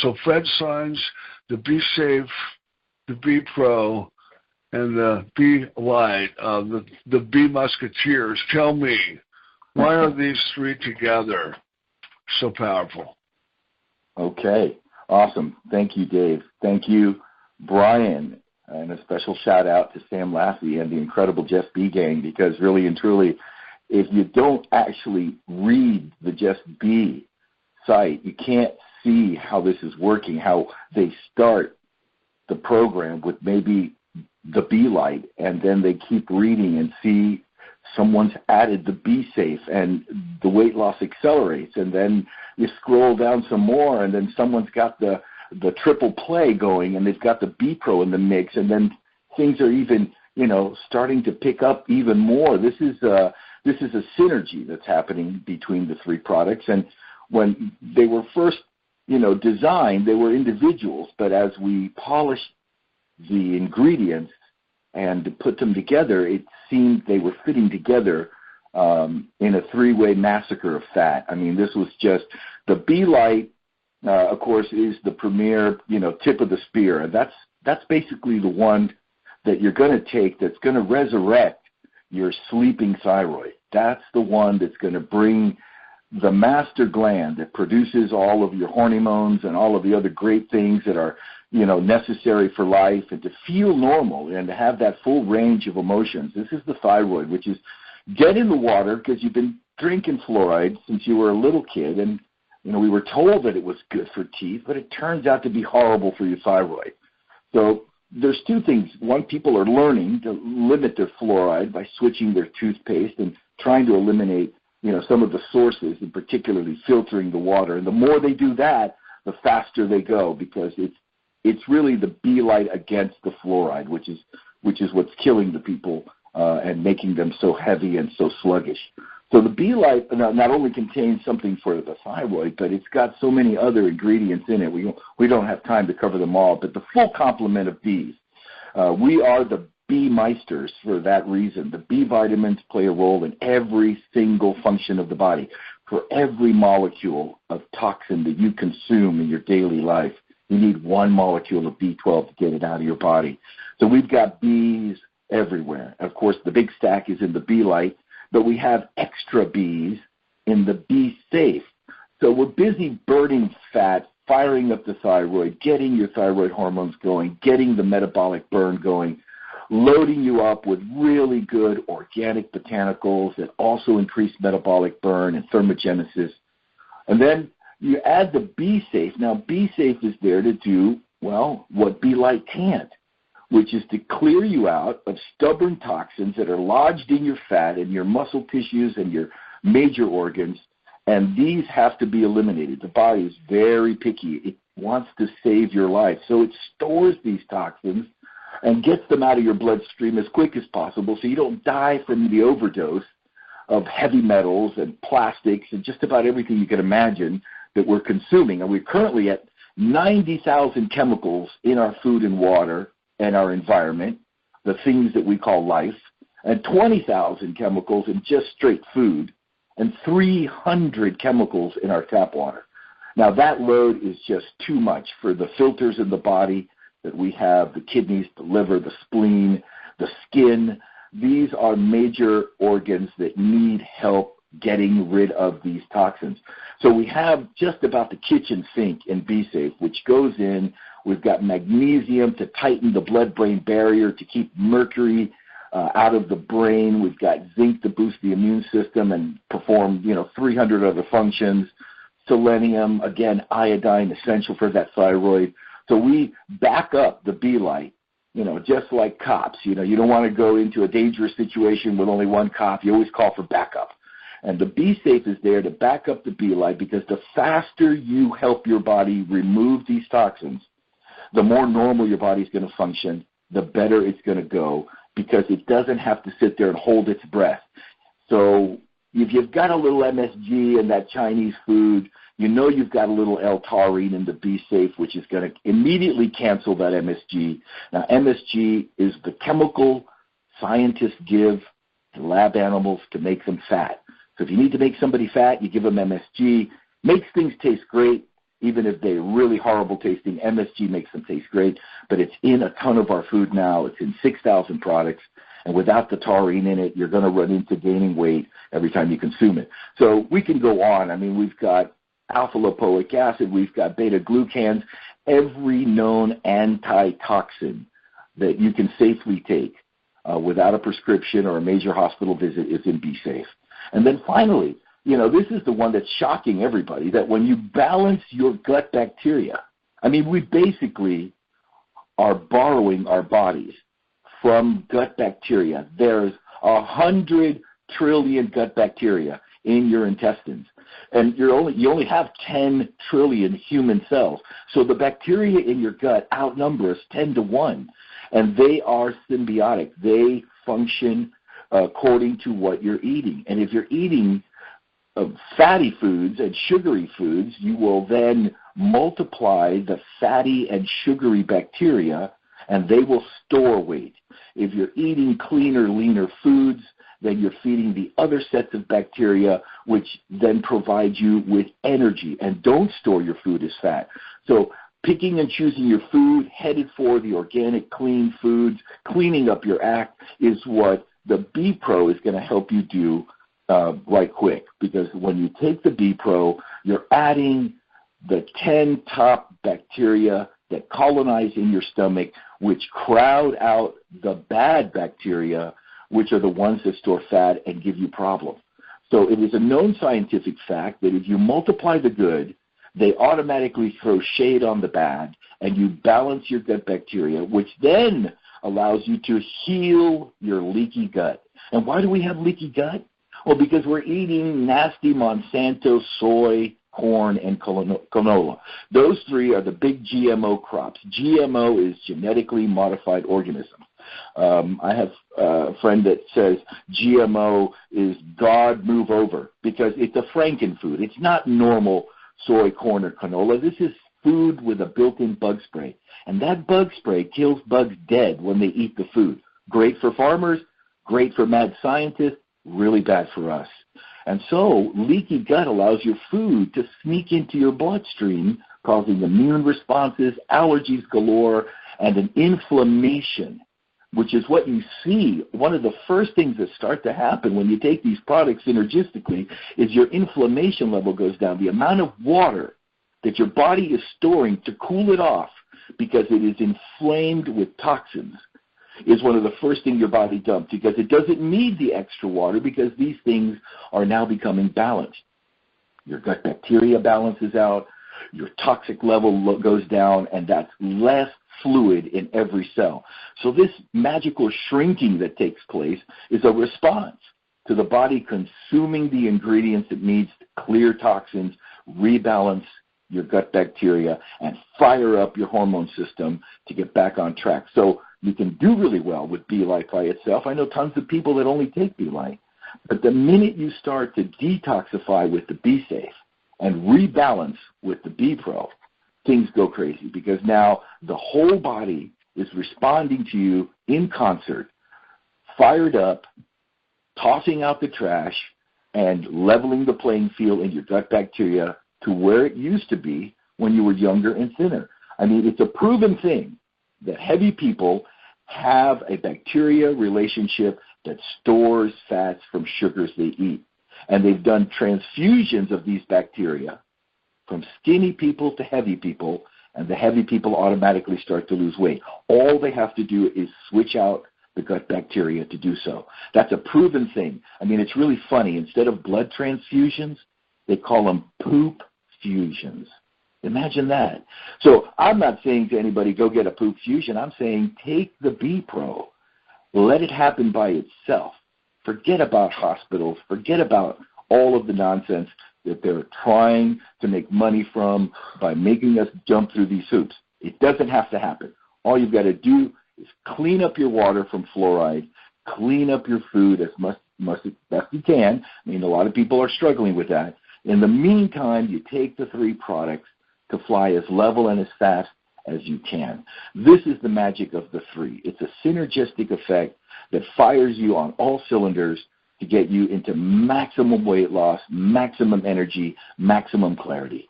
So Fred Saenz, the Be Safe, the Be Pro, and the Be Lite, the Be Musketeers. Tell me, why are these three together so powerful? Okay, awesome. Thank you, Dave. Thank you, Brian. And a special shout out to Sam Lassie and the incredible Just Be gang, because really and truly, if you don't actually read the Just Be site, you can't see how this is working, how they start the program with maybe the Be Lite, and then they keep reading and see someone's added the Be Safe, and the weight loss accelerates, and then you scroll down some more, and then someone's got the triple play going, and they've got the Be Pro in the mix, and then things are even, starting to pick up even more. This is a synergy that's happening between the three products. And when they were first, designed, they were individuals, but as we polished the ingredients and put them together, it seemed they were fitting together in a three-way massacre of fat. I mean, this was just the Be Lite. Of course, is the premier, tip of the spear. And that's basically the one that you're going to take that's going to resurrect your sleeping thyroid. That's the one that's going to bring the master gland that produces all of your hormones and all of the other great things that are, necessary for life, and to feel normal and to have that full range of emotions. This is the thyroid, which is get in the water because you've been drinking fluoride since you were a little kid, and we were told that it was good for teeth, but it turns out to be horrible for your thyroid. So there's two things. One, people are learning to limit their fluoride by switching their toothpaste and trying to eliminate, some of the sources, and particularly filtering the water. And the more they do that, the faster they go, because it's really the Be Lite against the fluoride, which is what's killing the people and making them so heavy and so sluggish. So the Be Lite not only contains something for the thyroid, but it's got so many other ingredients in it. We don't have time to cover them all, but the full complement of these. We are the Be Meisters for that reason. The B vitamins play a role in every single function of the body. For every molecule of toxin that you consume in your daily life, you need one molecule of B12 to get it out of your body. So we've got Bs everywhere. Of course, the big stack is in the Be Lite, but we have extra Bs in the Be Safe. So we're busy burning fat, firing up the thyroid, getting your thyroid hormones going, getting the metabolic burn going, loading you up with really good organic botanicals that also increase metabolic burn and thermogenesis. And then you add the Be Safe. Now, Be Safe is there to do, what Be Lite can't, which is to clear you out of stubborn toxins that are lodged in your fat and your muscle tissues and your major organs, and these have to be eliminated. The body is very picky. It wants to save your life, so it stores these toxins and gets them out of your bloodstream as quick as possible so you don't die from the overdose of heavy metals and plastics and just about everything you can imagine that we're consuming. And we're currently at 90,000 chemicals in our food and water and our environment, the things that we call life, and 20,000 chemicals in just straight food, and 300 chemicals in our tap water. Now, that load is just too much for the filters in the body that we have, the kidneys, the liver, the spleen, the skin. These are major organs that need help getting rid of these toxins. So we have just about the kitchen sink in Be Safe, which goes in. We've got magnesium to tighten the blood-brain barrier, to keep mercury out of the brain. We've got zinc to boost the immune system and perform, 300 other functions. Selenium, again, iodine, essential for that thyroid. So we back up the Be Lite, just like cops. You don't want to go into a dangerous situation with only one cop. You always call for backup. And the Be Safe is there to back up the Be Lite, because the faster you help your body remove these toxins, the more normal your body's going to function, the better it's going to go, because it doesn't have to sit there and hold its breath. So if you've got a little MSG in that Chinese food, you've got a little L-taurine in the Be Safe, which is going to immediately cancel that MSG. Now, MSG is the chemical scientists give to lab animals to make them fat. So if you need to make somebody fat, you give them MSG. Makes things taste great. even if they're really horrible tasting. MSG makes them taste great, but it's in a ton of our food now. It's in 6,000 products, and without the taurine in it, you're going to run into gaining weight every time you consume it. So we can go on. I mean, we've got alpha-lipoic acid, we've got beta-glucans, every known antitoxin that you can safely take without a prescription or a major hospital visit is in Be Safe. And then finally, this is the one that's shocking everybody, that when you balance your gut bacteria, I mean, we basically are borrowing our bodies from gut bacteria. There's 100 trillion gut bacteria in your intestines, and you only have 10 trillion human cells. So the bacteria in your gut outnumber us 10 to 1, and they are symbiotic. They function according to what you're eating. And if you're eating fatty foods and sugary foods, you will then multiply the fatty and sugary bacteria, and they will store weight. If you're eating cleaner, leaner foods, then you're feeding the other sets of bacteria, which then provide you with energy and don't store your food as fat. So picking and choosing your food, headed for the organic, clean foods, cleaning up your act is what the B Pro is going to help you do right quick. Because when you take the B Pro, you're adding the 10 top bacteria that colonize in your stomach, which crowd out the bad bacteria, which are the ones that store fat and give you problems. So it is a known scientific fact that if you multiply the good, they automatically throw shade on the bad, and you balance your gut bacteria, which then allows you to heal your leaky gut. And why do we have leaky gut? Well, because we're eating nasty Monsanto soy, corn, and canola. Those three are the big GMO crops. GMO is genetically modified organisms. I have a friend that says GMO is God move over because it's a frankenfood. It's not normal soy, corn, or canola. This is food with a built-in bug spray. And that bug spray kills bugs dead when they eat the food. Great for farmers, great for mad scientists, really bad for us. And so leaky gut allows your food to sneak into your bloodstream, causing immune responses, allergies galore, and an inflammation, which is what you see. One of the first things that start to happen when you take these products synergistically is your inflammation level goes down. The amount of water that your body is storing to cool it off because it is inflamed with toxins is one of the first things your body dumps, because it doesn't need the extra water because these things are now becoming balanced. Your gut bacteria balances out, your toxic level goes down, and that's less fluid in every cell. So this magical shrinking that takes place is a response to the body consuming the ingredients it needs to clear toxins, rebalance your gut bacteria, and fire up your hormone system to get back on track. So you can do really well with B-Lite by itself. I know tons of people that only take B-Lite. But the minute you start to detoxify with the Be Safe and rebalance with the B Pro, things go crazy, because now the whole body is responding to you in concert, fired up, tossing out the trash, and leveling the playing field in your gut bacteria to where it used to be when you were younger and thinner. I mean, it's a proven thing that heavy people have a bacteria relationship that stores fats from sugars they eat. And they've done transfusions of these bacteria from skinny people to heavy people, and the heavy people automatically start to lose weight. All they have to do is switch out the gut bacteria to do so. That's a proven thing. I mean, it's really funny. Instead of blood transfusions, they call them poop fusions. Imagine that. So I'm not saying to anybody, go get a poop fusion. I'm saying take the B Pro. Let it happen by itself. Forget about hospitals. Forget about all of the nonsense that they're trying to make money from by making us jump through these hoops. It doesn't have to happen. All you've got to do is clean up your water from fluoride, clean up your food as much as best you can. I mean, a lot of people are struggling with that. In the meantime, you take the three products to fly as level and as fast as you can. This is the magic of the three. It's a synergistic effect that fires you on all cylinders to get you into maximum weight loss, maximum energy, maximum clarity.